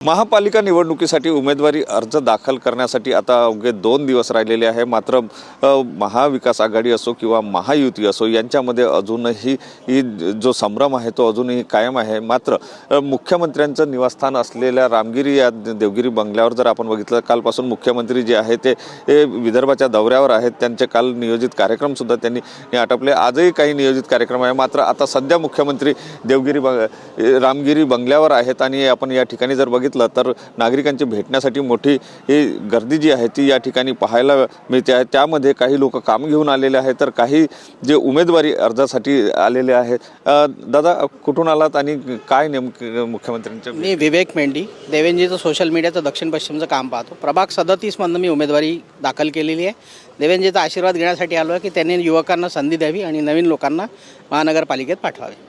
महापालिका निवडणुकीसाठी उमेदवारी अर्ज दाखल करण्यासाठी आता अवघे 2 दिवस राहिलेले आहे। मात्र महाविकास आघाडी असो किंवा महायुती असो यांच्यामध्ये अजूनही जो संभ्रम आहे तो अजूनही कायम आहे। मात्र मुख्यमंत्र्यांचं निवासस्थान असलेल्या रामगिरी या देवगिरी बंगल्यावर जर आपण बघितलं, कालपासून मुख्यमंत्री जे आहे ते विदर्भाच्या दौऱ्यावर आहेत। त्यांचे काल नियोजित कार्यक्रम सुद्धा त्यांनी आटपले। आजही काही नियोजित कार्यक्रम आहे। मात्र आता सध्या मुख्यमंत्री रामगिरी बंगल्यावर आहेत आणि आपण या ठिकाणी जर तर नागरिकांची भेटण्यासाठी मोठी गर्दी जी आहे ती या ठिकाणी पाहायला मिळते आहे। त्यामध्ये काही लोक काम घेऊन आलेले आहेत, तर काही जे उमेदवारी अर्जासाठी आलेले आहेत। दादा, कुठून आलात आणि काय नेमकं मुख्यमंत्र्यांच्या? मी विवेक मेंढी, देवेंजीचं सोशल मीडियाचं दक्षिण पश्चिमचं काम पाहतो। प्रभाग 37 मधनं मी उमेदवारी दाखल केलेली आहे। देवेंजीचा आशीर्वाद घेण्यासाठी आलो आहे की त्यांनी युवकांना संधी द्यावी आणि नवीन लोकांना महानगरपालिकेत पाठवावे।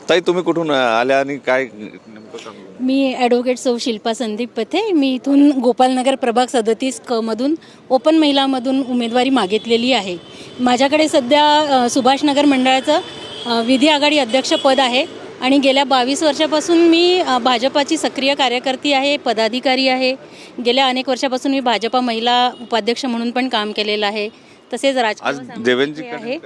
ताई, तुम्ही कुठून आल्या आणि काय नेमकं काम? मी ॲडव्होकेट सौ शिल्पा संदीप पथे, मी इथून गोपालनगर प्रभाग 37 क मधून ओपन महिलामधून उमेदवारी मागितलेली आहे। माझ्याकडे सध्या सुभाषनगर मंडळाचं विधी आघाडी अध्यक्षपद आहे आणि गेल्या 22 वर्षापासून मी भाजपाची सक्रिय कार्यकर्ती आहे, पदाधिकारी आहे। गेल्या अनेक वर्षापासून मी भाजपा महिला उपाध्यक्ष म्हणून पण काम केलेलं आहे। तसेच देवेंजी आहे।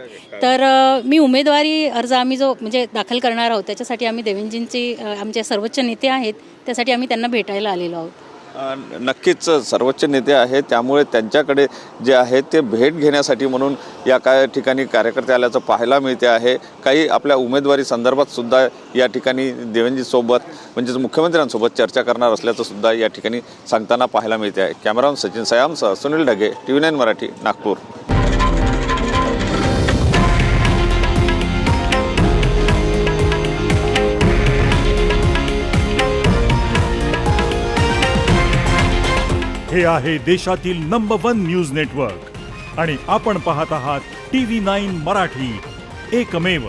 तर मी उमेदवारी अर्ज आम्ही जो म्हणजे दाखल करणार आहोत त्याच्यासाठी आम्ही देवेंजींचे आमचे सर्वोच्च नेते आहेत, त्यासाठी आम्ही त्यांना भेटायला आलेलो आहोत। नक्कीच सर्वोच्च नेते आहेत, त्यामुळे त्यांच्याकडे जे आहे ते भेट घेण्यासाठी म्हणून या काय ठिकाणी कार्यकर्ते आल्याचं पाहायला मिळते आहे। काही आपल्या उमेदवारी संदर्भात सुद्धा या ठिकाणी देवेंजीसोबत म्हणजेच मुख्यमंत्र्यांसोबत चर्चा करणार असल्याचं सुद्धा या ठिकाणी सांगताना पाहायला मिळते आहे। कॅमेरामन सचिन सयामसह सुनील ढगे, TV9 मराठी, नागपूर। हे आहे देशातील नंबर 1 न्यूज नेटवर्क आणि आपण पाहत आहात TV9 मराठी, एकमेव।